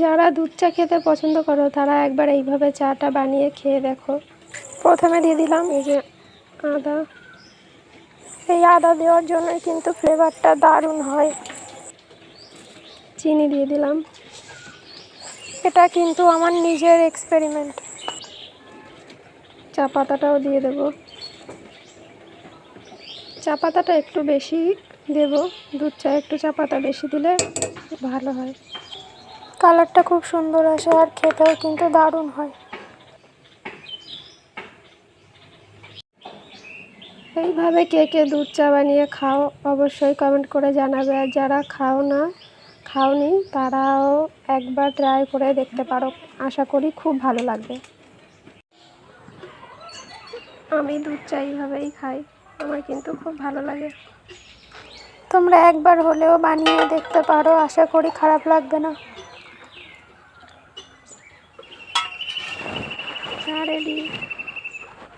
যারা দুধ চা খেতে পছন্দ করো তারা একবার এইভাবে চাটা বানিয়ে খেয়ে দেখো। প্রথমে দিয়ে দিলাম এই যে আদা। এই আদা দেওয়ার জন্যই কিন্তু ফ্লেভারটা দারুণ হয়। চিনি দিয়ে দিলাম। এটা কিন্তু আমার নিজের এক্সপেরিমেন্ট। চা পাতাটাও দিয়ে দেব। চা পাতাটা একটু বেশি দেব, দুধ চা একটু চা পাতা বেশি দিলে ভালো হয়। কালারটা খুব সুন্দর আসে আর খেতেও কিন্তু দারুণ হয়। এইভাবে কে কে দুধ চা বানিয়ে খাও অবশ্যই কমেন্ট করে জানাবে। আর যারা খাওনি তারাও একবার ট্রাই করে দেখতে পারো, আশা করি খুব ভালো লাগবে। আমি দুধ চা এইভাবেই খাই, আমার কিন্তু খুব ভালো লাগে। তোমরা একবার হলেও বানিয়ে দেখতে পারো, আশা করি খারাপ লাগবে না। চা রেডি।